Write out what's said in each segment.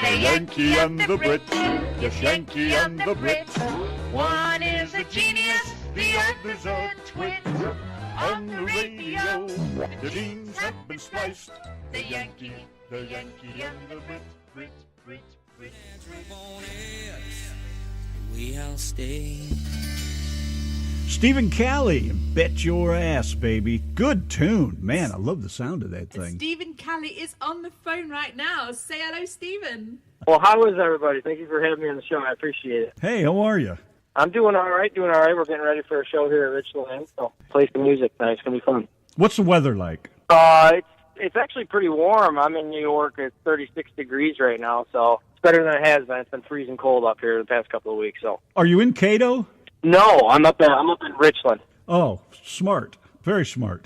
The Yankee and the Brit. Yes, Yankee and the Brit. One is a genius, the other's a twit. On the radio, the beans have been spliced. The Yankee and the Brit, Brit, Brit, Brit. We all stay. Stephen Cali, Bet Your Ass, baby. Good tune. Man, I love the sound of that thing. Stephen Cali is on the phone right now. Say hello, Stephen. Well, how is everybody? Thank you for having me on the show. I appreciate it. Hey, how are you? I'm doing all right, We're getting ready for a show here at Richland, so play some music tonight. It's going to be fun. What's the weather like? It's actually pretty warm. I'm in New York. It's 36 degrees right now, so it's better than it has been. It's been freezing cold up here the past couple of weeks. So. Are you in Cato? No, I'm up in Richland. Oh, smart. Very smart.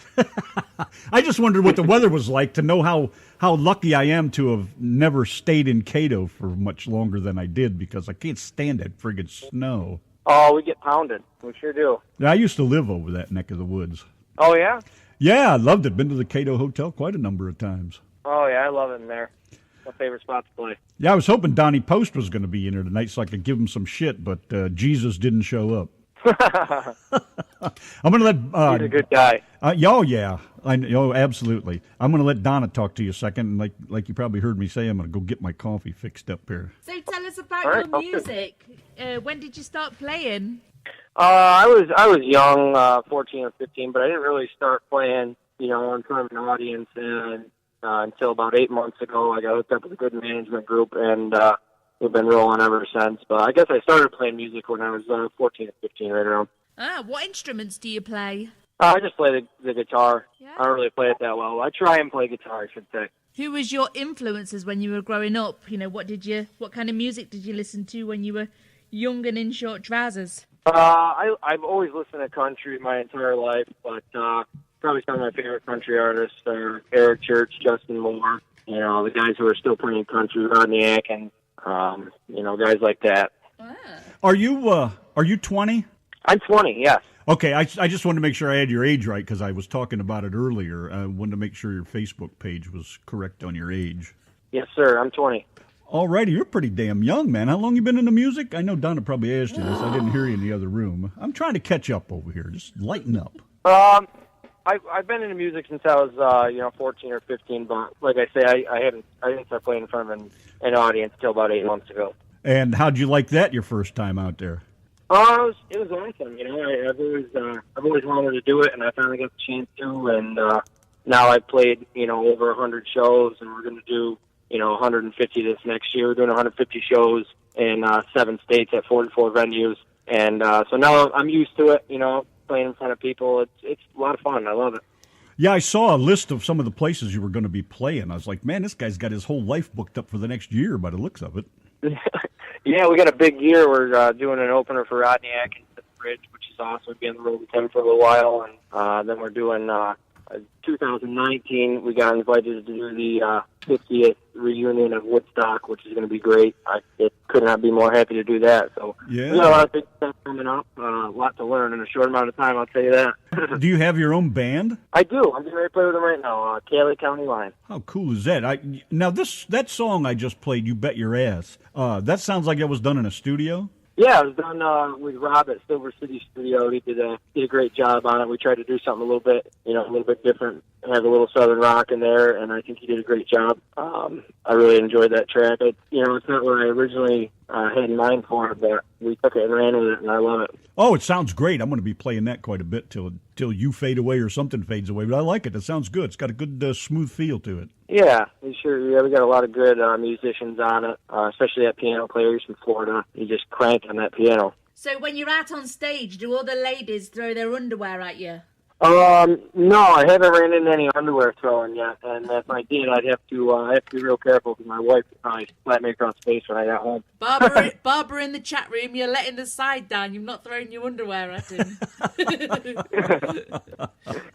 I just wondered what the weather was like to know how lucky I am to have never stayed in Cato for much longer than I did because I can't stand that friggin' snow. Oh, we get pounded. We sure do. I used to live over that neck of the woods. Oh, yeah? Yeah, I loved it. Been to the Cato Hotel quite a number of times. Oh, yeah, I love it in there. My favorite spot to play. Yeah, I was hoping Donnie Post was going to be in here tonight so I could give him some shit, but Jesus didn't show up. I'm going to let... He's a good guy. Yeah. Absolutely. I'm going to let Donna talk to you a second. And like you probably heard me say, I'm going to go get my coffee fixed up here. So tell us about your music. When did you start playing? I was young, 14 or 15, but I didn't really start playing, in front of an audience until about 8 months ago. I got hooked up with a good management group, and we've been rolling ever since. But I guess I started playing music when I was 14 or 15, right around. What instruments do you play? I just play the guitar. Yeah. I don't really play it that well. I try and play guitar, I should say. Who was your influences when you were growing up? What kind of music did you listen to when you were young and in short trousers? I've always listened to country my entire life, but probably some of my favorite country artists are Eric Church, Justin Moore, the guys who are still playing country, Rodney Atkins, guys like that. Ah. Are you 20? I'm 20, yes. Okay, I just wanted to make sure I had your age right because I was talking about it earlier. I wanted to make sure your Facebook page was correct on your age. Yes, sir. I'm 20. All righty, you're pretty damn young, man. How long you been into music? I know Donna probably asked you this. I didn't hear you in the other rorum. I'm trying to catch up over here. Just lighten up. I've been into music since I was 14 or 15, but like I say, I didn't start playing in front of an audience until about 8 months ago. And how'd you like that your first time out there? It was awesome. I've always wanted to do it, and I finally got the chance to. And now I've played over 100 shows, and we're going to do 150 this next year. We're doing 150 shows in 7 states at 44 venues, and so now I'm used to it. Playing in front of people, it's a lot of fun. I love it. Yeah, I saw a list of some of the places you were going to be playing. I was like, man, this guy's got his whole life booked up for the next year by the looks of it. Yeah, we got a big year. We're doing an opener for Rodney Atkins at the Bridge, which is awesome. We'll be on the road with him for a little while, and then we're doing 2019. We got invited to do the 50th reunion of Woodstock, which is going to be great. I could not be more happy to do that. So yeah. We got a lot of big stuff coming up. A lot to learn in a short amount of time, I'll tell you that. Do you have your own band? I do. I'm getting ready to play with them right now. Cali County Line. How cool is that? Now that song I just played, "You Bet Your Ass," that sounds like it was done in a studio. Yeah, it was done with Rob at Silver City Studio. He did a great job on it. We tried to do something a little bit different, have a little southern rock in there, and I think he did a great job. I really enjoyed that track. It's not what I originally had in mind for it, but we took it and ran with it, and I love it. Oh, it sounds great. I'm going to be playing that quite a bit till you fade away or something fades away, but I like it. It sounds good. It's got a good, smooth feel to it. Yeah, we got a lot of good musicians on it, especially that piano player. He's from Florida. He just cranked on that piano. So when you're out on stage, do all the ladies throw their underwear at you? No, I haven't ran into any underwear throwing yet, and if I did, I'd have to be real careful because my wife would probably slap me across the face when I got home. Barbara in the chat room, you're letting the side down. You're not throwing your underwear at him.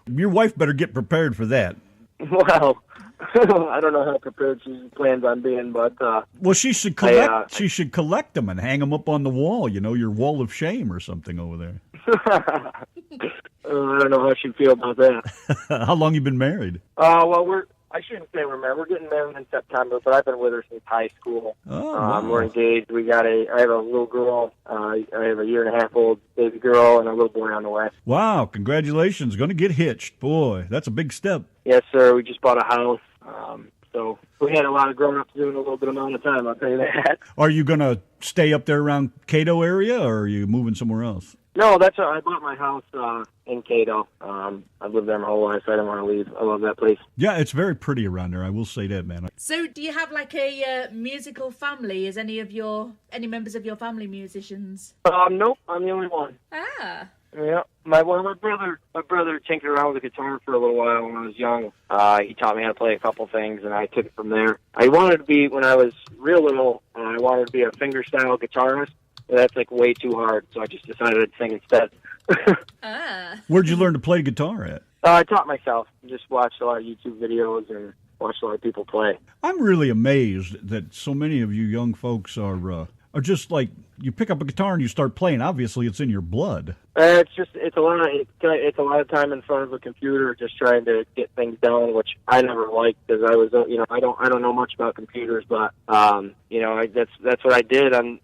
Your wife better get prepared for that. Well, I don't know how prepared she plans on being, but well, she should collect. She should collect them and hang them up on the wall. Your wall of shame or something over there. I don't know how she'd feel about that. How long you been married? Well, I shouldn't say remember. We're getting married in September, but I've been with her since high school. Oh, wow. We're engaged. I have a little girl. I have a 1.5-year-old baby girl and a little boy on the way. Wow, congratulations. Going to get hitched. Boy, that's a big step. Yes, sir. We just bought a house. So we had a lot of grown-ups doing a little bit amount of time, I'll tell you that. Are you going to stay up there around Cato area, or are you moving somewhere else? No, I bought my house in Cato. I've lived there my whole life, so I didn't want to leave. I love that place. Yeah, it's very pretty around there. I will say that, man. So, do you have like a musical family? Is any members of your family musicians? Nope, I'm the only one. Ah. Yeah, my brother tinkered around with the guitar for a little while when I was young. He taught me how to play a couple things, and I took it from there. I wanted to be, when I was real little, I wanted to be a fingerstyle guitarist. But that's like way too hard, so I just decided to sing instead. Where'd you learn to play guitar at? I taught myself. Just watched a lot of YouTube videos and watched a lot of people play. I'm really amazed that so many of you young folks are just like, you pick up a guitar and you start playing. Obviously, it's in your blood. It's a lot of time in front of a computer just trying to get things done, which I never liked because I was, I don't know much about computers, but that's what I did on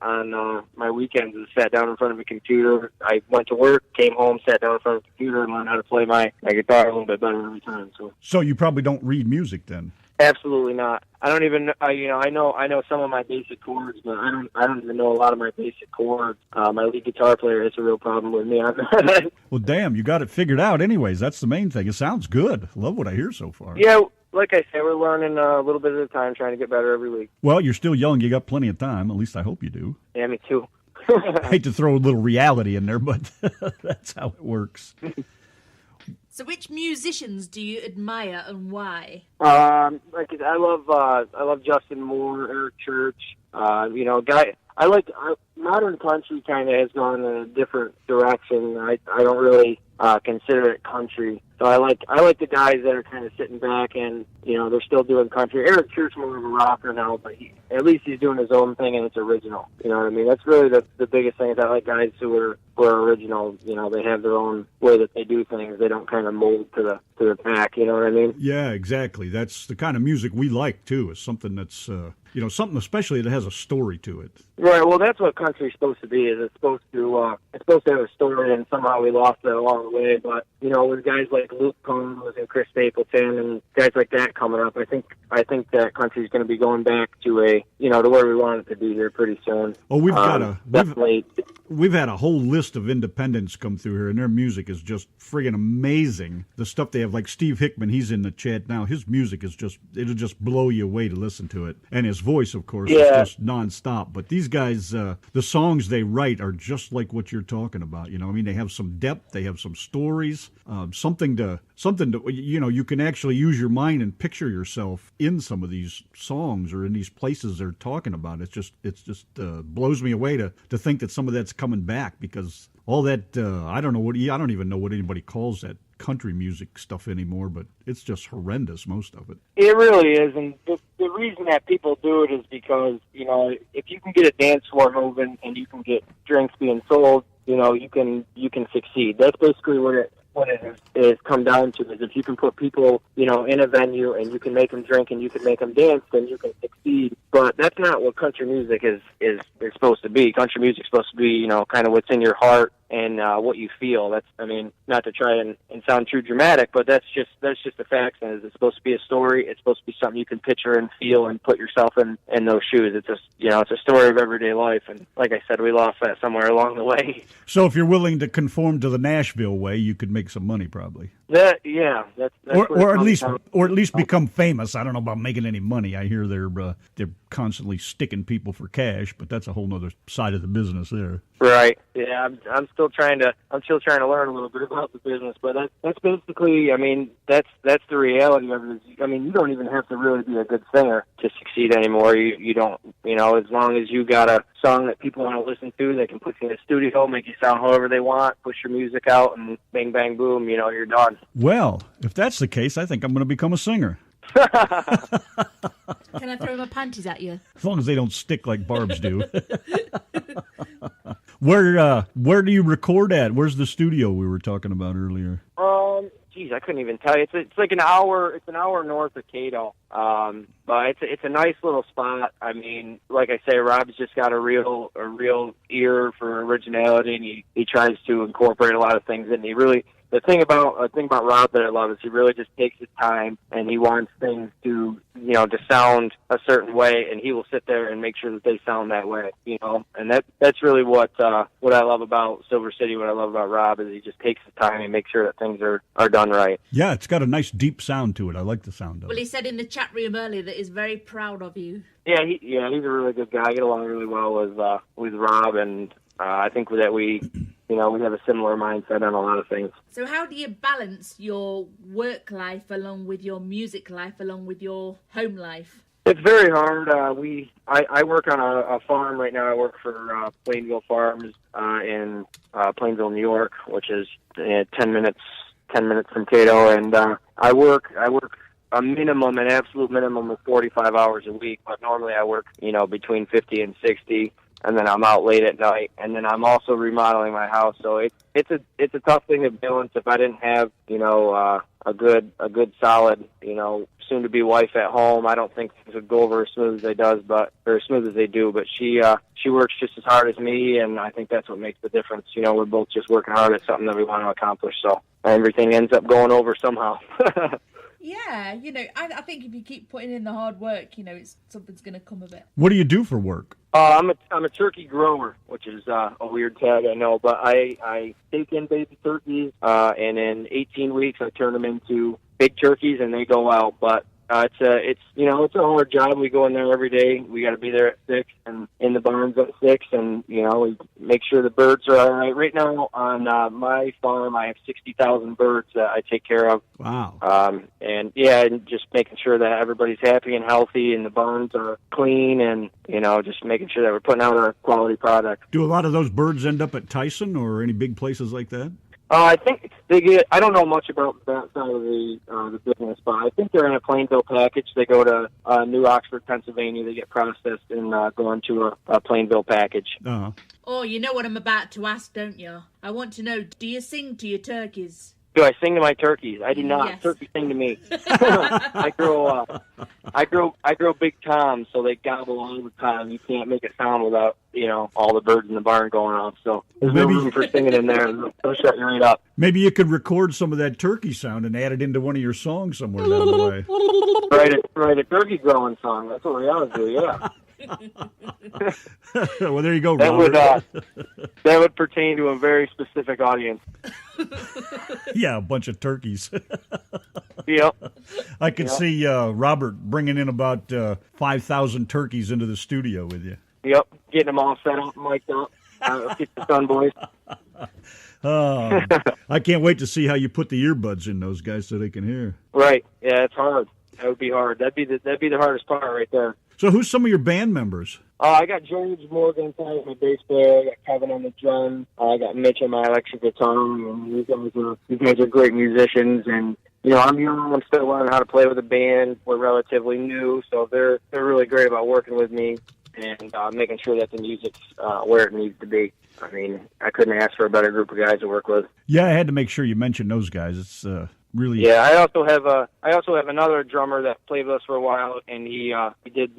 my weekends. Is sat down in front of a computer. I went to work, came home, sat down in front of a computer, and learned how to play my guitar a little bit better every time. So you probably don't read music then. Absolutely not. I don't even. I know some of my basic chords, but I don't even know a lot of my basic chords. My lead guitar player has a real problem with me. Well, damn, you got it figured out. Anyways, that's the main thing. It sounds good. Love what I hear so far. Yeah, like I said, we're learning a little bit at a time, trying to get better every week. Well, you're still young. You got plenty of time. At least I hope you do. Yeah, me too. I hate to throw a little reality in there, but that's how it works. So, which musicians do you admire and why? I love Justin Moore, Eric Church. Modern country kind of has gone in a different direction. I don't really consider it country. So I like the guys that are kind of sitting back and they're still doing country. Eric Church more of a rocker now, but at least he's doing his own thing and it's original. You know what I mean? That's really the biggest thing. Is I like guys who are original. They have their own way that they do things. They don't kind of mold to the pack. You know what I mean? Yeah, exactly. That's the kind of music we like too. Is something that's something especially that has a story to it. Right. Well, that's what country's supposed to be. Is it's supposed to have a story, and somehow we lost that along the way. But with guys like Luke Combs and Chris Stapleton and guys like that coming up, I think that country's going to be going back to to where we want it to be here pretty soon. Oh, we've had a whole list of independents come through here, and their music is just friggin' amazing. The stuff they have, like Steve Hickman, he's in the chat now. His music is it'll just blow you away to listen to it, and his voice, of course, is just nonstop. But these guys, the songs they write are just like what you're talking about. They have some depth, they have some stories, something to you can actually use your mind and picture yourself in some of these songs or in these places they're talking about. It just blows me away to think that some of that's coming back, because all that I don't even know what anybody calls that country music stuff anymore, but it's just horrendous, most of it. It really is, and the reason that people do it is because if you can get a dance floor moving and you can get drinks being sold, you can succeed. That's basically what it is come down to, is if you can put people in a venue and you can make them drink and you can make them dance, then you can succeed. But that's not what country music is supposed to be. Country music's supposed to be kind of what's in your heart and what you feel. Not to try and sound too dramatic, but that's just the facts. And it's supposed to be a story. It's supposed to be something you can picture and feel and put yourself in those shoes. It's it's a story of everyday life. And like I said, we lost that somewhere along the way. So if you're willing to conform to the Nashville way, you could make some money, probably. That's or at least become famous. I don't know about making any money. I hear they're constantly sticking people for cash, but that's a whole nother side of the business there. Right. Yeah, I'm still trying to learn a little bit about the business, but that's basically, that's the reality of it. You don't even have to really be a good singer to succeed anymore. You don't, as long as you got a song that people want to listen to, they can put you in the studio, make you sound however they want, push your music out, and bang, bang, boom, you're done. Well, if that's the case, I think I'm going to become a singer. Can I throw my panties at you? As long as they don't stick like barbs do. Where do you record at? Where's the studio we were talking about earlier? geez, I couldn't even tell you. It's like an hour. It's an hour north of Cato. But it's a nice little spot. I mean, like I say, Rob's just got a real ear for originality, and he tries to incorporate a lot of things. And he really, the thing about Rob that I love is he really just takes his time, and he wants things to, you know, to sound a certain way, and he will sit there and make sure that they sound that way, you know. And that's really what I love about Silver City. What I love about Rob is he just takes the time and makes sure that things are done right. Yeah, it's got a nice deep sound to it. I like the sound of it. Well, he said in the chat room earlier that he's very proud of you. Yeah, he's a really good guy. I get along really well with Rob, and I think that we have a similar mindset on a lot of things. So how do you balance your work life along with your music life, along with your home life? It's very hard. I work on a farm right now. I work for Plainville Farms in Plainville, New York, which is 10 minutes from Cato, and I work an absolute minimum of 45 hours a week, but normally I work, between 50 and 60, and then I'm out late at night, and then I'm also remodeling my house, so it's a tough thing to balance. If I didn't have, a good solid, soon to be wife at home, I don't think things would go over as smooth as they do, but she works just as hard as me, and I think that's what makes the difference. We're both just working hard at something that we want to accomplish, so everything ends up going over somehow. Yeah, I think if you keep putting in the hard work, something's going to come of it. What do you do for work? I'm a turkey grower, which is a weird tag, I know, but I take in baby turkeys, and in 18 weeks I turn them into big turkeys, and they go out. But it's a hard job. We go in there every day. We got to be there at 6 and in the barns at 6, and we make sure the birds are all right. Right now on my farm, I have 60,000 birds that I take care of. Wow. And just making sure that everybody's happy and healthy, and the barns are clean, and just making sure that we're putting out a quality product. Do a lot of those birds end up at Tyson or any big places like that? I think they get. I don't know much about that side of the business, but I think they're in a Plainville package. They go to New Oxford, Pennsylvania. They get processed and go into a Plainville package. Uh-huh. Oh, you know what I'm about to ask, don't you? I want to know: do you sing to your turkeys? Do I sing to my turkeys? I do not. Yes. Turkeys sing to me. I grow big toms, so they gobble all the time. You can't make a sound without all the birds in the barn going off. So there's no room for singing in there. They'll shut you right up. Maybe you could record some of that turkey sound and add it into one of your songs somewhere down the way. Write a turkey growing song. That's what we ought to do. Yeah. Well, there you go, Robert. That would pertain to a very specific audience. Yeah, a bunch of turkeys. Yep. I could see Robert bringing in about 5,000 turkeys into the studio with you. Yep, getting them all set up and mic'd up. Get the sun, boys. I can't wait to see how you put the earbuds in those guys so they can hear. Right. Yeah, it's hard. That would be hard. That'd be the hardest part right there. So who's some of your band members? I got George Morgan playing my bass player. I got Kevin on the drum. I got Mitch on my electric guitar. And these guys are great musicians. And I'm young. I'm still learning how to play with a band. We're relatively new, so they're really great about working with me and making sure that the music's where it needs to be. I mean, I couldn't ask for a better group of guys to work with. Yeah, I had to make sure you mentioned those guys. It's really. Yeah, I also have another drummer that played with us for a while, and he did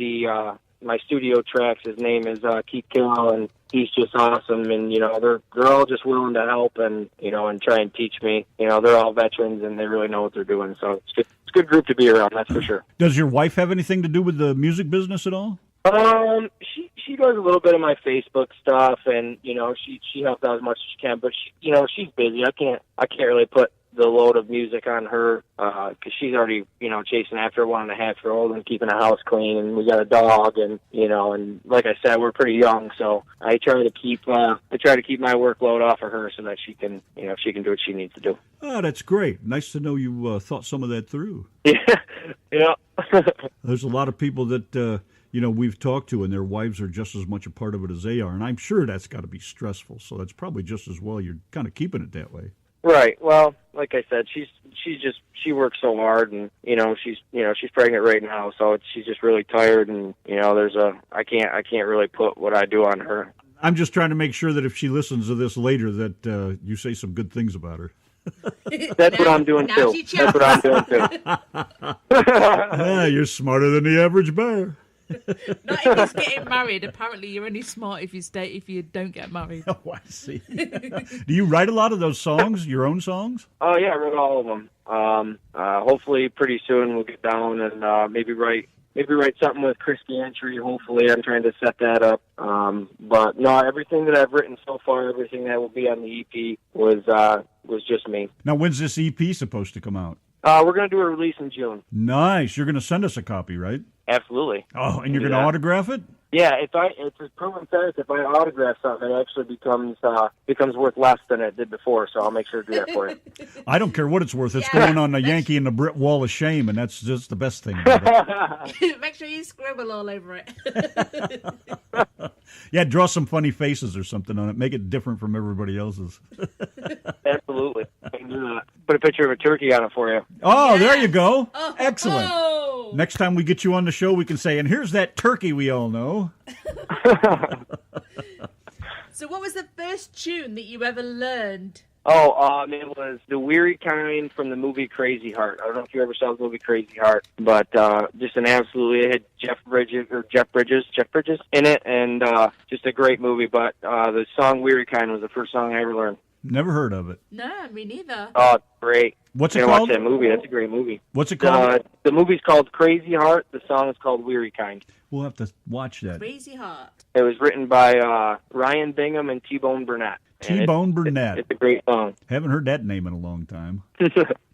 my studio tracks. His name is Keith Carroll, and he's just awesome. And they're all just willing to help and and try and teach me. They're all veterans and they really know what they're doing. So it's a good group to be around. That's for sure. Does your wife have anything to do with the music business at all? She does a little bit of my Facebook stuff, and she helps out as much as she can. But she's busy. I can't really put the load of music on her because she's already chasing after a 1.5-year-old and keeping the house clean, and we got a dog, and and like I said, we're pretty young, so I try to keep my workload off of her so that she can do what she needs to do. Oh, that's great. Nice to know you thought some of that through. Yeah. There's a lot of people that we've talked to, and their wives are just as much a part of it as they are, and I'm sure that's got to be stressful. So that's probably just as well you're kind of keeping it that way. Right. Well, like I said, she works so hard, and she's pregnant right now, so she's just really tired, and I can't really put what I do on her. I'm just trying to make sure that if she listens to this later, that you say some good things about her. That's what I'm doing too. That's what I'm doing too. Yeah, you're smarter than the average bear. Not if he's getting married. Apparently, you're only smart if you don't get married. Oh, I see. Do you write a lot of those songs, your own songs? Oh yeah, I wrote all of them. Hopefully, pretty soon we'll get down and maybe write something with Christy Entry. Hopefully, I'm trying to set that up. But no, everything that I've written so far, everything that will be on the EP was just me. Now, when's this EP supposed to come out? We're going to do a release in June. Nice. You're going to send us a copy, right? Absolutely. Oh, and you're going to autograph it? Yeah, it's a proven fact. If I autograph something, it actually becomes worth less than it did before. So I'll make sure to do that for you. I don't care what it's worth. It's going on the Yanki and the Brit Wall of Shame, and that's just the best thing about it. Make sure you scribble all over it. Yeah, draw some funny faces or something on it. Make it different from everybody else's. Absolutely. I can do that. Put a picture of a turkey on it for you. Oh, there you go. Oh, excellent. Oh. Next time we get you on the show, we can say, and here's that turkey we all know. So what was the first tune that you ever learned? Oh, it was The Weary Kind from the movie Crazy Heart. I don't know if you ever saw the movie Crazy Heart, but just an absolutely, it had Jeff Bridges in it, and just a great movie. But the song Weary Kind was the first song I ever learned. Never heard of it. No, me neither. Oh, it's great. What's it called? called? Watch that movie. That's a great movie. What's it called? The movie's called Crazy Heart. The song is called Weary Kind. We'll have to watch that. Crazy Heart. It was written by Ryan Bingham and T-Bone Burnett. T-Bone Burnett. It's a great song. Haven't heard that name in a long time.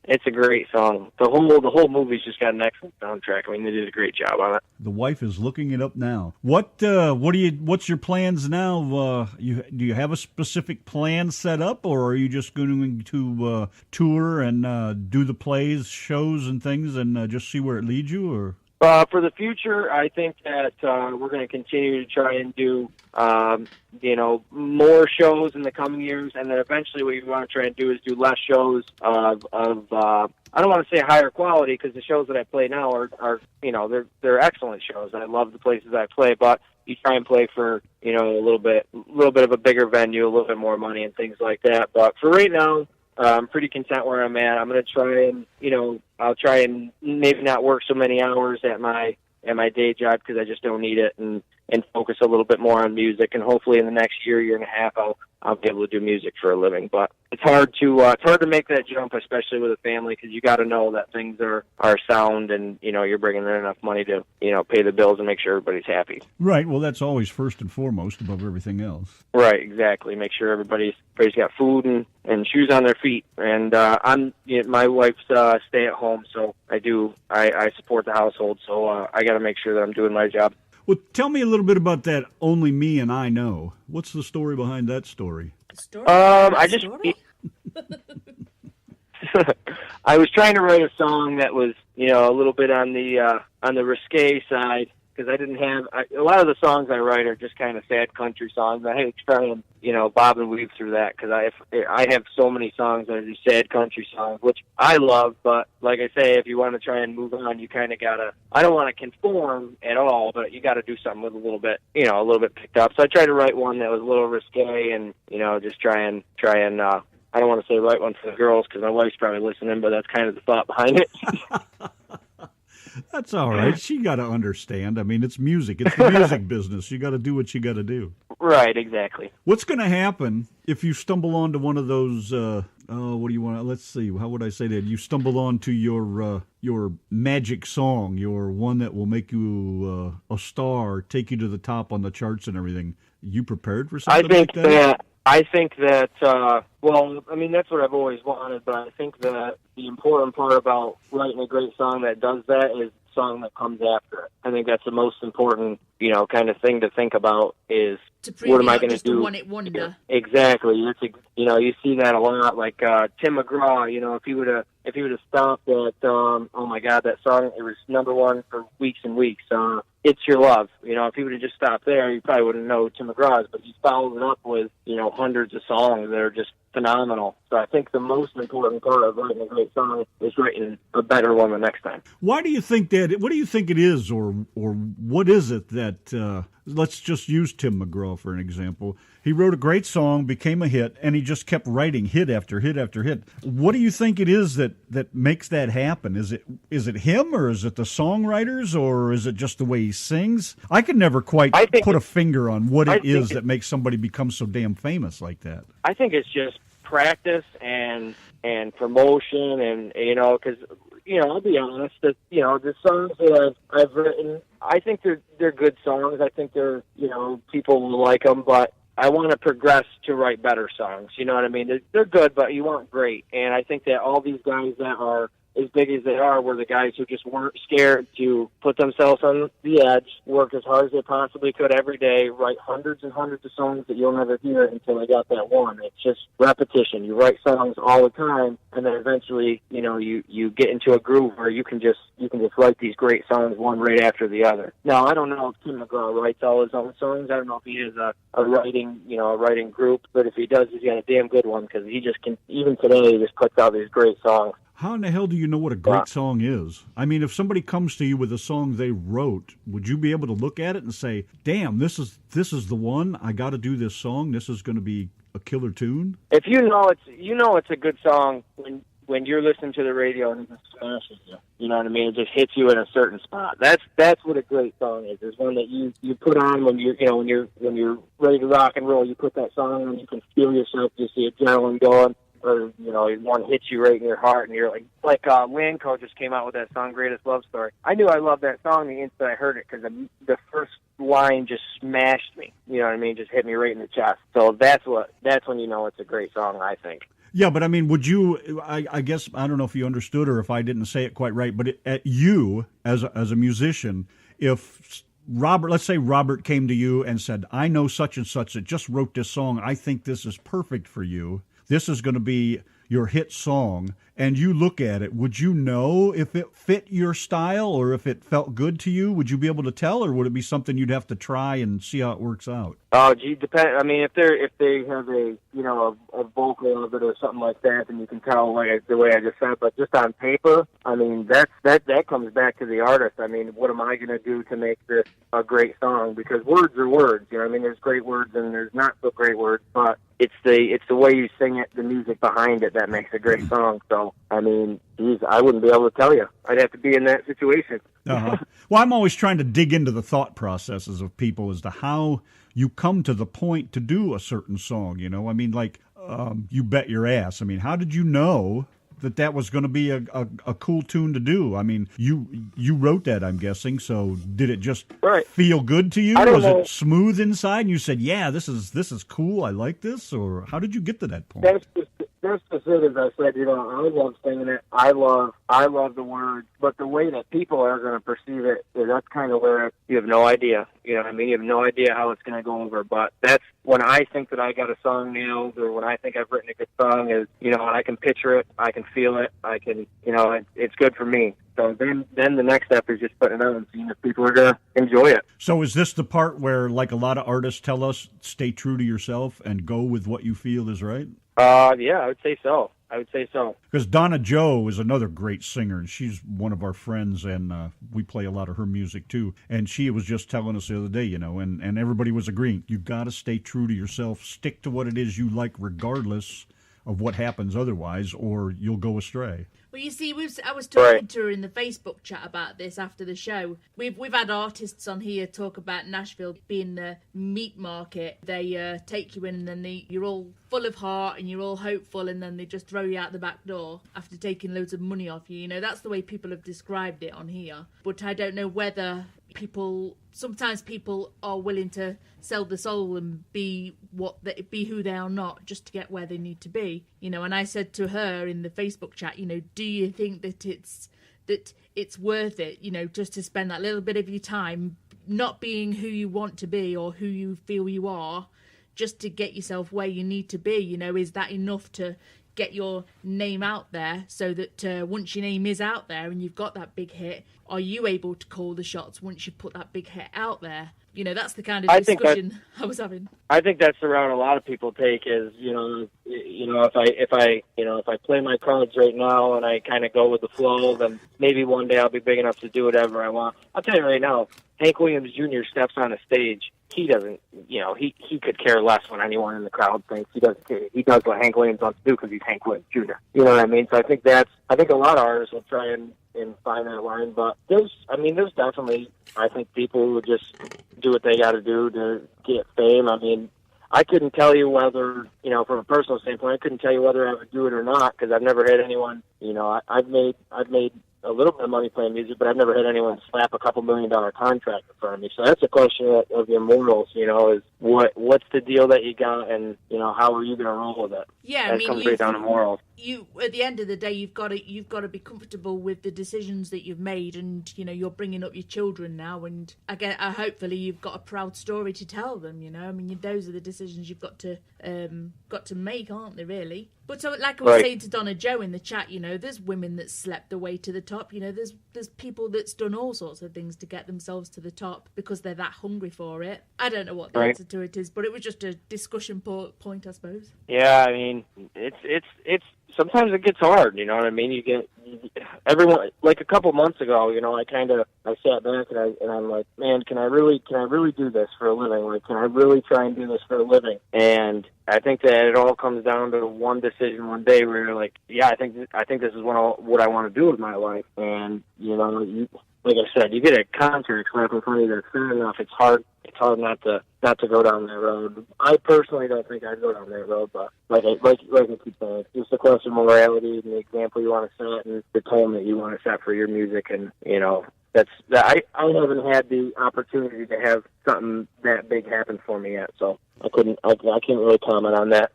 It's a great song. The whole movie's just got an excellent soundtrack. I mean, they did a great job on it. The wife is looking it up now. What's your plans now? Do you have a specific plan set up, or are you just going to tour and do the plays, shows, and things, and just see where it leads you? Or for the future, I think that we're going to continue to try and do more shows in the coming years, and then eventually what we want to try and do is do less shows of I don't want to say higher quality, because the shows that I play now are they're excellent shows. I love the places I play, but you try and play for a little bit of a bigger venue, a little bit more money and things like that. But for right now, I'm pretty content where I'm at. I'm going to try and I'll try and maybe not work so many hours at my day job, because I just don't need it, and focus a little bit more on music. And hopefully in the next year and a half, I'll be able to do music for a living. But it's hard to make that jump, especially with a family, because you got to know that things are sound, and you're bringing in enough money to pay the bills and make sure everybody's happy. Right. Well, that's always first and foremost above everything else. Right. Exactly. Make sure everybody's got food and shoes on their feet. And my wife's stay at home, so I support the household. So I got to make sure that I'm doing my job. Well, tell me a little bit about that Only Me and I Know. What's the story behind that story? I was trying to write a song that was, a little bit on the risque side, because I didn't have a lot of the songs I write are just kind of sad country songs. I had to try and bob and weave through that, because I have so many songs that are just sad country songs, which I love. But like I say, if you want to try and move on, you kind of gotta. I don't want to conform at all, but you got to do something with a little bit picked up. So I tried to write one that was a little risque, and just try and. I don't want to say write one for the girls, because my wife's probably listening, but that's kind of the thought behind it. That's all right. She got to understand. I mean, it's music. It's the music business. You got to do what you got to do. Right, exactly. What's going to happen if you stumble onto one of those, what do you want? Let's see. How would I say that? You stumble onto your magic song, your one that will make you a star, take you to the top on the charts and everything. You prepared for something like that? I think that, that's what I've always wanted, but I think that the important part about writing a great song that does that is the song that comes after it. I think that's the most important, kind of thing to think about is, what am I going to do? One-hit wonder. Exactly. You see that a lot, like Tim McGraw, if he would have stopped at, oh my God, that song, it was number one for weeks and weeks. It's Your Love. If he would have just stopped there, you probably wouldn't know Tim McGraw's, but he followed it up with, hundreds of songs that are just phenomenal. So I think the most important part of writing a great song is writing a better one the next time. Why do you think that? What do you think it is, or what is it that that, let's just use Tim McGraw for an example. He wrote a great song, became a hit, and he just kept writing hit after hit after hit. What do you think it is that makes that happen? Is it him, or is it the songwriters, or is it just the way he sings? I can never quite put a finger on what it is that makes somebody become so damn famous like that. I think it's just practice and promotion, and because I'll be honest, that the songs that I've written, I think they're good songs. I think they're people will like them, but I want to progress to write better songs. You know what I mean? They're good, but you want great. And I think that all these guys that are as big as they are were the guys who just weren't scared to put themselves on the edge, work as hard as they possibly could every day, write hundreds and hundreds of songs that you'll never hear until they got that one. It's just repetition. You write songs all the time, and then eventually, you get into a groove where you can just write these great songs one right after the other. Now, I don't know if Tim McGraw writes all his own songs. I don't know if he has a writing group, but if he does, he's got a damn good one, because he just can, even today, he just puts out these great songs. How in the hell do you know what a great song is? I mean, if somebody comes to you with a song they wrote, would you be able to look at it and say, damn, this is the one, I got to do this song, this is going to be a killer tune? If it's a good song when you're listening to the radio and it just smashes you. You know what I mean? It just hits you in a certain spot. That's what a great song is. It's one that you put on when when you're ready to rock and roll. You put that song on, you can feel yourself, you see adrenaline going. Or, one hits you right in your heart, and you're like Lanco just came out with that song, Greatest Love Story. I knew I loved that song the instant I heard it, because the first line just smashed me. You know what I mean? Just hit me right in the chest. So that's when you know it's a great song, I think. Yeah, but I mean, would you, I guess, I don't know if you understood or if I didn't say it quite right, but at you, as a musician, if let's say Robert came to you and said, I know such and such that just wrote this song, I think this is perfect for you, this is going to be your hit song, and you look at it, would you know if it fit your style or if it felt good to you? Would you be able to tell, or would it be something you'd have to try and see how it works out? Oh, gee, depend. I mean, if they have a vocal of it or something like that, then you can tell the way I just said. But just on paper, I mean, that comes back to the artist. I mean, what am I going to do to make this a great song? Because words are words. You know what I mean? There's great words and there's not so great words, but it's the way you sing it, the music behind it, that makes a great song. So, I mean, I wouldn't be able to tell you. I'd have to be in that situation. Uh-huh. Well, I'm always trying to dig into the thought processes of people as to how you come to the point to do a certain song, I mean, You Bet Your Ass. I mean, how did you know that was going to be a cool tune to do? I mean, you wrote that, I'm guessing, so did it just feel good to you? Was it smooth inside and you said, yeah, this is cool, I like this? Or how did you get to that point? That's just it, as I said, I love singing it. I love the words, but the way that people are going to perceive it, that's kind of where you have no idea. You know what I mean? You have no idea how it's going to go over, but that's when I think that I got a song nailed, or when I think I've written a good song, is, and I can picture it, I can feel it, I can, it's good for me. So then the next step is just putting it out and seeing if people are going to enjoy it. So is this the part where, like a lot of artists tell us, stay true to yourself and go with what you feel is right? Yeah, I would say so. Because Donna Joe is another great singer, and she's one of our friends, and we play a lot of her music too. And she was just telling us the other day, and everybody was agreeing, you got to stay true to yourself, stick to what it is you like regardless of what happens otherwise, or you'll go astray. Well, you see, I was talking to her in the Facebook chat about this after the show. We've had artists on here talk about Nashville being the meat market. They take you in and then you're all full of heart and you're all hopeful, and then they just throw you out the back door after taking loads of money off you. That's the way people have described it on here. But I don't know whether sometimes people are willing to sell the soul and be who they are not, just to get where they need to be. And I said to her in the Facebook chat, do you think that it's worth it, just to spend that little bit of your time not being who you want to be or who you feel you are, just to get yourself where you need to be? Is that enough to get your name out there, so that once your name is out there and you've got that big hit, are you able to call the shots once you put that big hit out there? That's the kind of discussion I was having. I think that's the route a lot of people take. Is if I play my cards right now and I kind of go with the flow, then maybe one day I'll be big enough to do whatever I want. I'll tell you right now, Hank Williams Jr. steps on a stage. He doesn't, he could care less what anyone in the crowd thinks. He doesn't care. He does what Hank Williams wants to do because he's Hank Williams Jr. You know what I mean? So I think a lot of artists will try and find that line. But there's definitely, I think, people who just do what they got to do to get fame. I mean, I couldn't tell you whether, from a personal standpoint, I couldn't tell you whether I would do it or not because I've never had anyone, I've made a little bit of money playing music, but I've never had anyone slap a $2 million contract in front of me. So that's a question of your morals, is what's the deal that you got, and how are you going to roll with it? Yeah, that comes right down to morals. You, at the end of the day, you've got to be comfortable with the decisions that you've made, and you're bringing up your children now, and hopefully you've got a proud story to tell them. I mean, those are the decisions you've got to make, aren't they? Really. But so, like I was saying to Donna Joe in the chat, there's women that slept their way to the top. There's people that's done all sorts of things to get themselves to the top because they're that hungry for it. I don't know what the answer to it is, but it was just a discussion point, I suppose. Yeah, I mean, it's sometimes it gets hard. You know what I mean? You get everyone. Like a couple months ago, I sat back and I'm like, man, can I really do this for a living? Like, can I really try and do this for a living? And I think that it all comes down to one decision one day where you're like, yeah, I think this is what I want to do with my life. And like I said, you get a contract slapped in front of you that's fair enough. It's hard not to go down that road. I personally don't think I'd go down that road, but like I keep saying, it's just a question of morality and the example you want to set and the tone that you want to set for your music. And I haven't had the opportunity to have something that big happen for me yet, so I can't really comment on that.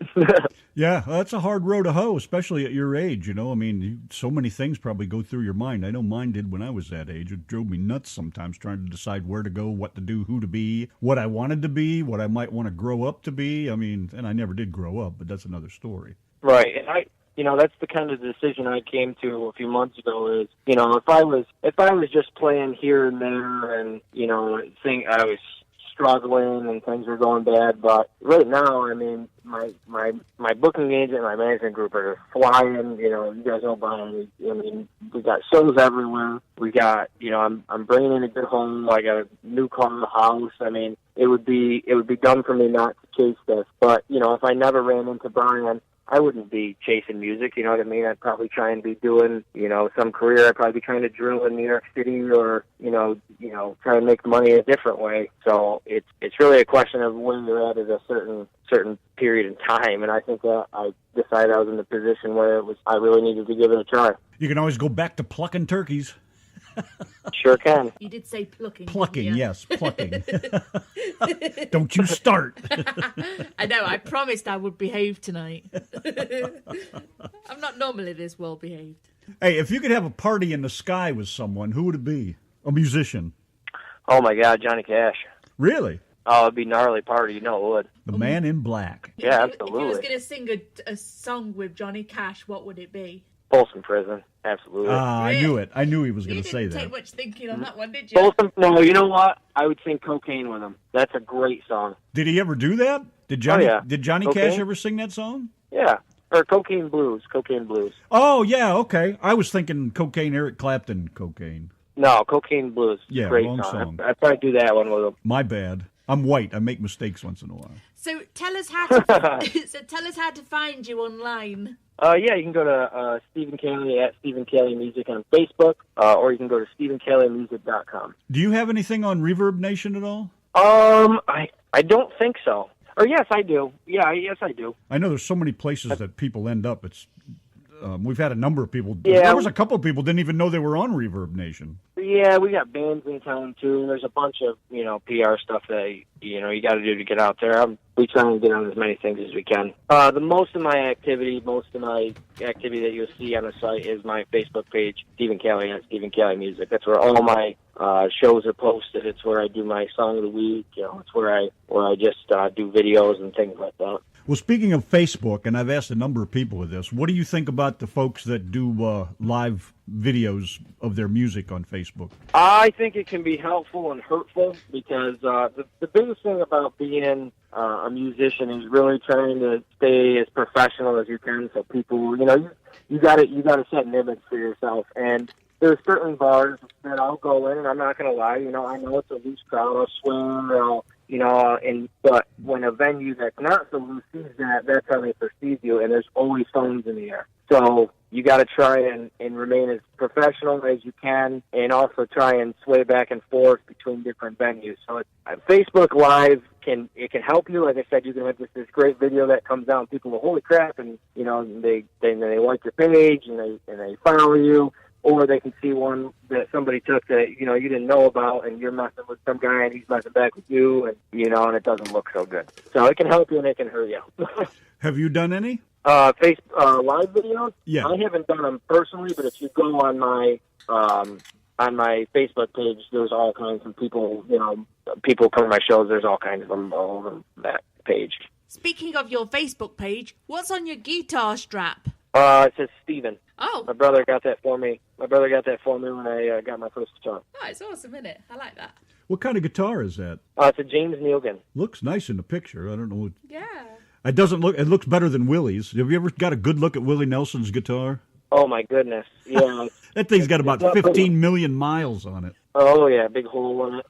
Yeah, that's a hard road to hoe, especially at your age. I mean, so many things probably go through your mind. I know mine did when I was that age. It drove me nuts sometimes trying to decide where to go, what to do, who to be, what I wanted to be, what I might want to grow up to be. I mean, and I never did grow up, but that's another story. Right, and that's the kind of decision I came to a few months ago. Is if I was just playing here and there, and I was struggling and things were going bad, but right now, I mean, my booking agent, my management group are flying. You guys know Brian. I mean, we got shows everywhere. We got, I'm bringing in a good home. I got a new car, a house. I mean, it would be dumb for me not to chase this. But if I never ran into Brian, I wouldn't be chasing music, you know what I mean? I'd probably try and be doing, some career. I'd probably be trying to drill in New York City or, try and make money a different way. So it's really a question of when you're at a certain period in time. And I think that I decided I was in the position where I really needed to give it a try. You can always go back to plucking turkeys. Sure can. You did say plucking. Plucking, yes, plucking. Don't you start. I know, I promised I would behave tonight. I'm not normally this well behaved. Hey, if you could have a party in the sky with someone, who would it be? A musician? Oh my God, Johnny Cash. Really? Oh, it'd be a gnarly party, it would. The Man in Black. Yeah, absolutely. If you was going to sing a song with Johnny Cash, what would it be? Folsom Prison, absolutely. I knew it. I knew he was going to say that. You didn't take much thinking on that one, did you? Folsom, no, you know what? I would sing Cocaine with him. That's a great song. Did he ever do that? Did Johnny Cocaine? Cash ever sing that song? Yeah. Or Cocaine Blues. Oh, yeah, okay. I was thinking Cocaine, Eric Clapton, Cocaine. No, Cocaine Blues. Yeah, great wrong song. I'd probably do that one with him. My bad. I'm white. I make mistakes once in a while. So tell us how to find you online. Yeah, you can go to Stephen Cali at Stephen Cali Music on Facebook, or you can go to StephenCaliMusic.com. Do you have anything on Reverb Nation at all? I don't think so. Or yes, I do. Yeah, yes, I do. I know there's so many places that people end up. It's we've had a number of people. Yeah. There was a couple of people didn't even know they were on Reverb Nation. Yeah, we got bands in town too. There's a bunch of PR stuff that you got to do to get out there. We try and get on as many things as we can. Most of my activity that you'll see on the site is my Facebook page, Stephen Cali at Stephen Cali Music. That's where all my shows are posted. It's where I do my song of the week. It's where I just do videos and things like that. Well, speaking of Facebook, and I've asked a number of people with this, what do you think about the folks that do live videos of their music on Facebook? I think it can be helpful and hurtful because the biggest thing about being a musician is really trying to stay as professional as you can, so people, you got to set an image for yourself. And there's certain bars that I'll go in, and I'm not going to lie, I know it's a loose crowd, I'll swear, but when a venue that's not so loose sees that, that's how they perceive you, and there's always phones in the air. So you got to try and remain as professional as you can, and also try and sway back and forth between different venues. So Facebook Live can help you. Like I said, you can have this great video that comes out, and people go, holy crap, and they like your page and they follow you. Or they can see one that somebody took that, you didn't know about, and you're messing with some guy and he's messing back with you, and, and it doesn't look so good. So it can help you and it can hurt you. Have you done any? Live videos? Yeah. I haven't done them personally, but if you go on my Facebook page, there's all kinds of people, people come to my shows, there's all kinds of them all over that page. Speaking of your Facebook page, what's on your guitar strap? It says Steven. Oh. My brother got that for me. When I got my first guitar. Oh, it's awesome, isn't it? I like that. What kind of guitar is that? It's a James Neilgan. Looks nice in the picture. I don't know. Yeah. It looks better than Willie's. Have you ever got a good look at Willie Nelson's guitar? Oh, my goodness. Yeah. That thing's got about 15 million miles on it. Oh, yeah. Big hole in it.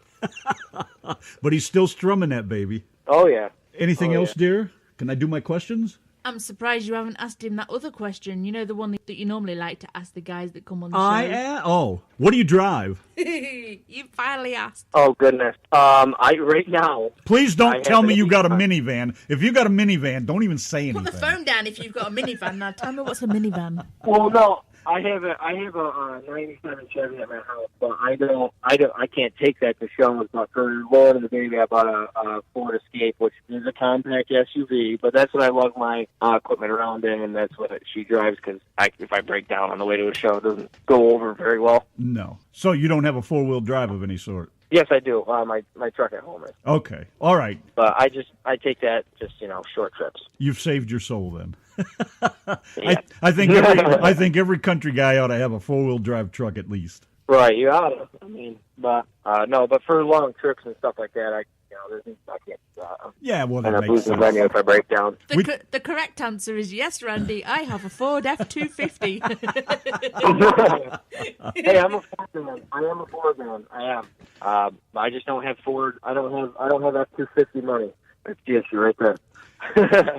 But he's still strumming that baby. Oh, yeah. Anything else, dear? Can I do my questions? I'm surprised you haven't asked him that other question. The one that you normally like to ask the guys that come on the show. What do you drive? You finally asked. Oh, goodness. Right now... Please don't tell me you got a minivan. If you got a minivan, don't even say anything. Put the phone down if you've got a minivan. Now tell me what's a minivan. Well, no. I have a 97 Chevy at my house, but I can't take that to shows. But for Lauren and the baby, I bought a Ford Escape, which is a compact SUV. But that's what I lug my equipment around in, and that's what she drives. Because if I break down on the way to a show, it doesn't go over very well. No. So you don't have a 4-wheel drive of any sort? Yes, I do. My truck at home is. Okay. All right. But I take that just short trips. You've saved your soul then. Yeah. I think every country guy ought to have a 4-wheel drive truck at least. Right, you ought to. But for long trips and stuff like that, I can't. Yeah, well, that that makes sense. Venue if I break down. The correct answer is yes, Randy. I have a Ford F-250. Hey, I'm a Ford man. I am a Ford man. I am. I just don't have Ford. I don't have F-250 money. That's the issue right there.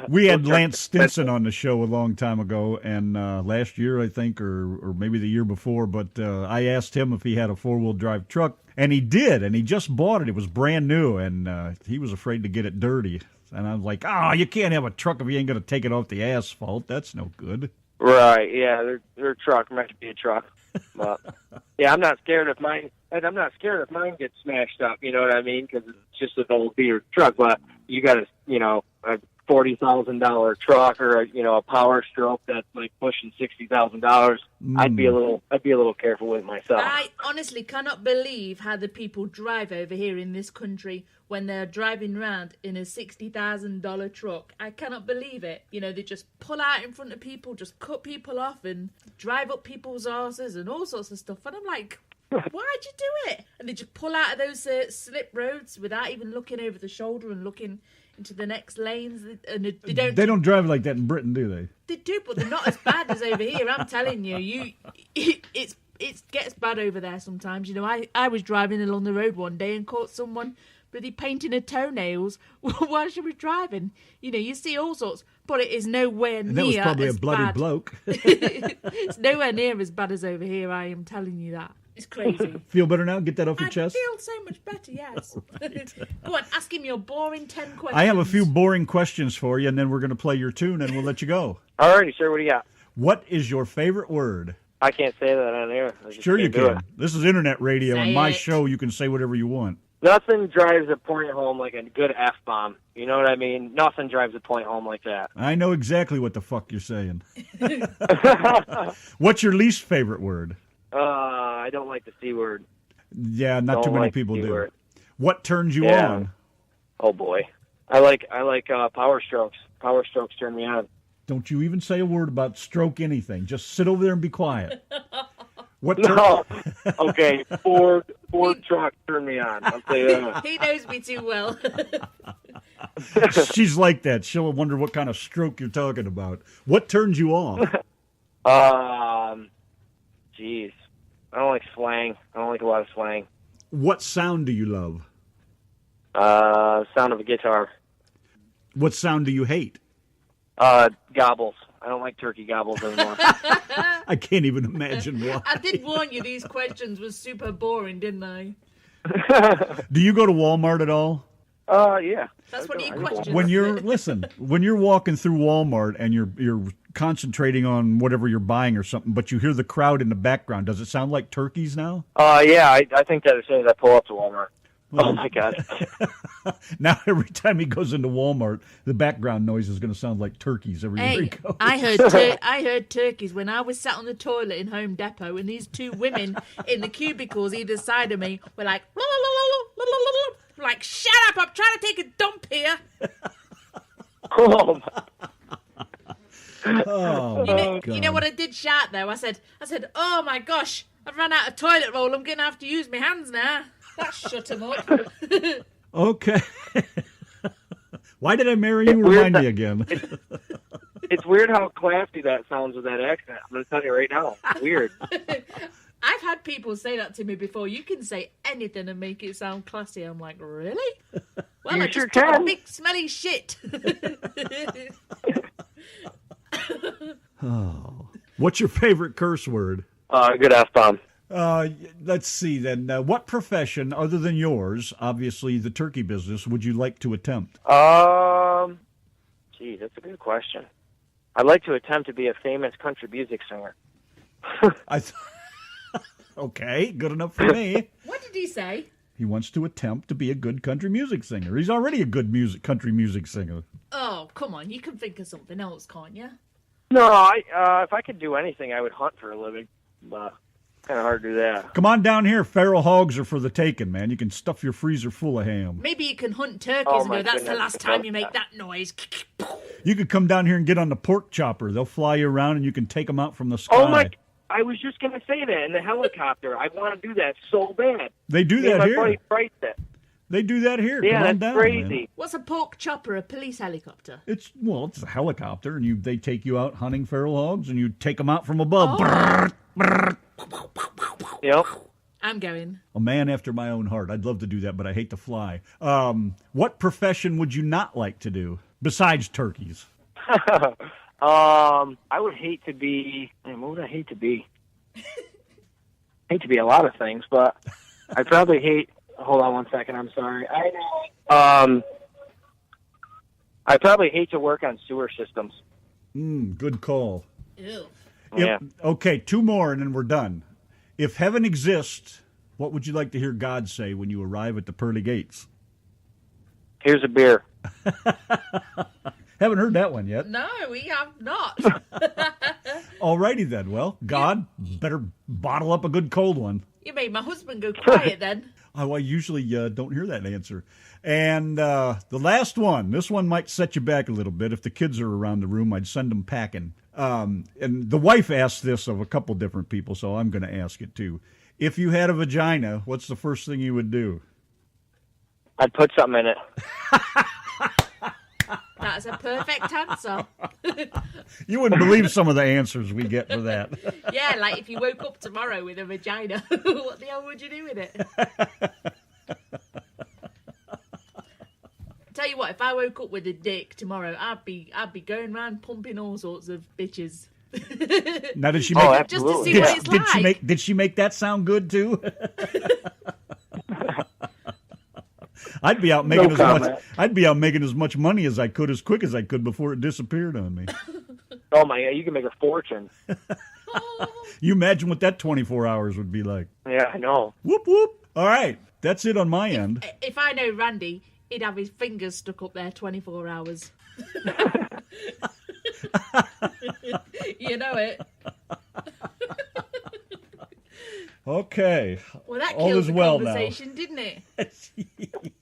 We had Lance Stinson on the show a long time ago, and last year, I think, or maybe the year before, but I asked him if he had a 4-wheel drive truck, and he did, and he just bought it. It was brand new, and he was afraid to get it dirty. And I was like, you can't have a truck if you ain't going to take it off the asphalt. That's no good. Right, yeah, their truck meant to be a truck. But, yeah, I'm not scared if mine gets smashed up, you know what I mean? Because it's just an old beer truck, but you got a $40,000 truck or a Power Stroke that's like pushing $60,000. I'd be a little careful with myself. I honestly cannot believe how the people drive over here in this country when they're driving around in a $60,000 truck. I cannot believe it. They just pull out in front of people, just cut people off and drive up people's arses and all sorts of stuff. And I'm like, why'd you do it? And they just pull out of those slip roads without even looking over the shoulder and looking into the next lanes, and they don't drive like that in Britain, do they? They do, but they're not as bad as over here. I'm telling you, it gets bad over there sometimes. I was driving along the road one day and caught someone bloody painting her toenails while she was driving. You see all sorts, but it is nowhere near. That was probably as a bloody bad. bloke. It's nowhere near as bad as over here. I am telling you that. It's crazy. Feel better now? Get that off your I chest? feel so much better, yes. Right. Go on, ask him your boring 10 questions. I have a few boring questions for you, and then we're going to play your tune, and we'll let you go. All righty, sir. What do you got? What is your favorite word? I can't say that on air. Sure you can. This is internet radio. Say On my it. show, you can say whatever you want. Nothing drives a point home like a good F-bomb. You know what I mean? Nothing drives a point home like that. I know exactly what the fuck you're saying. What's your least favorite word? I don't like the C word. Yeah, not Don't too many like people the do. word. What turns you Yeah. on? Oh boy, I like power strokes. Power strokes turn me on. Don't you even say a word about stroke anything. Just sit over there and be quiet. What No, okay, Ford truck turn me on. I'll say that. He knows me too well. She's like that. She'll wonder what kind of stroke you're talking about. What turns you on? Jeez, I don't like slang. I don't like a lot of slang. What sound do you love? Sound of a guitar. What sound do you hate? Gobbles. I don't like turkey gobbles anymore. I can't even imagine why. I did warn you these questions was super boring, didn't I? Do you go to Walmart at all? Yeah. That's one of your questions. When you're walking through Walmart and you're concentrating on whatever you're buying or something, but you hear the crowd in the background, does it sound like turkeys now? Yeah, I think that as soon as I pull up to Walmart. Oh my God. Now every time he goes into Walmart, the background noise is going to sound like turkeys everywhere he Hey, goes. I heard turkeys when I was sat on the toilet in Home Depot, and these two women in the cubicles either side of me were like, like, shut up! I'm trying to take a dump here. Oh, Oh, You know what I did shout though? I said, oh my gosh, I've run out of toilet roll. I'm gonna have to use my hands now. That shut him up. Okay. Why did I marry you? weird Remind that- me again. it's weird how classy that sounds with that accent. I'm going to tell you right now. It's weird. I've had people say that to me before. You can say anything and make it sound classy. I'm like, really? Well, You I sure just took a can. big smelly shit. Oh. What's your favorite curse word? Good F-bomb. Let's see then. What profession, other than yours, obviously the turkey business, would you like to attempt? Gee, that's a good question. I'd like to attempt to be a famous country music singer. Okay, good enough for me. What did he say? He wants to attempt to be a good country music singer. He's already a good country music singer. Oh, come on. You can think of something else, can't you? No, if I could do anything, I would hunt for a living. But kind of hard to do that. Come on down here. Feral hogs are for the taking, man. You can stuff your freezer full of ham. Maybe you can hunt turkeys Oh, and my go, that's the goodness. last time you make that noise. You could come down here and get on the pork chopper. They'll fly you around and you can take them out from the sky. Oh, my... I was just going to say that, in the helicopter. I want to do that so bad. They do Me and that my here. buddy priced it. They do that here. Yeah, Come on that's down, crazy. man. What's a pork chopper, a police helicopter? It's a helicopter, and they take you out hunting feral hogs, and you take them out from above. Oh. Yep. I'm going. A man after my own heart. I'd love to do that, but I hate to fly. What profession would you not like to do besides turkeys? I would hate to be... Man, what would I hate to be? Hate to be a lot of things, but I probably hate... Hold on one second. I'm sorry. I probably hate to work on sewer systems. Good call. Ew. Yeah. Okay, two more, and then we're done. If heaven exists, what would you like to hear God say when you arrive at the pearly gates? Here's a beer. Haven't heard that one yet. No, we have not. Alrighty then. Well, God, better bottle up a good cold one. You made my husband go quiet then. Oh, I usually don't hear that answer. And the last one, this one might set you back a little bit. If the kids are around the room, I'd send them packing. And the wife asked this of a couple different people, so I'm going to ask it too. If you had a vagina, what's the first thing you would do? I'd put something in it. That's a perfect answer. You wouldn't believe some of the answers we get for that. Yeah, like if you woke up tomorrow with a vagina, what the hell would you do with it? Tell you what, if I woke up with a dick tomorrow, I'd be going around pumping all sorts of bitches. Now, did she make Oh, Just to see absolutely. what it's like. did she make that sound good too? I'd be out making as much money as I could, as quick as I could, before it disappeared on me. Oh my God, you can make a fortune. You imagine what that 24 hours would be like. Yeah, I know. Whoop whoop. All right, that's it on my end. If I know Randy, he'd have his fingers stuck up there 24 hours. You know it. Okay. Well, that All killed is the well conversation, didn't it?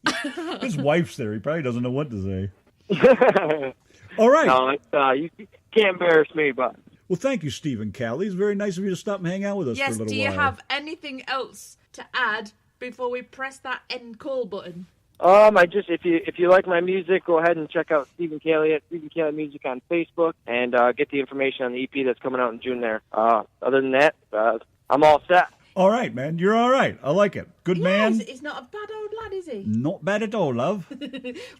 now. His wife's there. He probably doesn't know what to say. All right. No, you can't embarrass me, but. Well, thank you, Stephen Cali. It's very nice of you to stop and hang out with us for a Yes, little do while. you have anything else to add before we press that end call button? If you like my music, go ahead and check out Stephen Cali at Stephen Cali Music on Facebook and get the information on the EP that's coming out in June there. Other than that, I'm all set. All right, man. You're all right. I like it. Good man. He's not a bad old lad, is he? Not bad at all, love.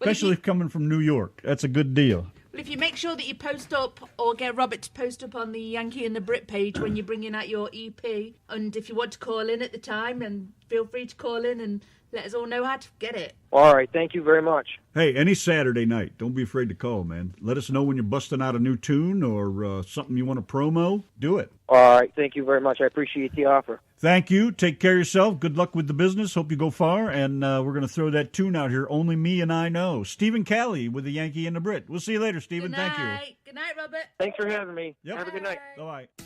Especially coming from New York. That's a good deal. Well, if you make sure that you post up or get Robert to post up on the Yankee and the Brit page when you're bringing out your EP, and if you want to call in at the time, and feel free to call in and let us all know how to get it. All right. Thank you very much. Hey, any Saturday night, don't be afraid to call, man. Let us know when you're busting out a new tune or something you want to promo. Do it. All right. Thank you very much. I appreciate the offer. Thank you. Take care of yourself. Good luck with the business. Hope you go far. And we're going to throw that tune out here. Only Me and I Know. Stephen Cali with the Yankee and the Brit. We'll see you later, Stephen. Good Thank night. you. Good night, Robert. Thanks for having me. Yep. Have a good night. Bye-bye.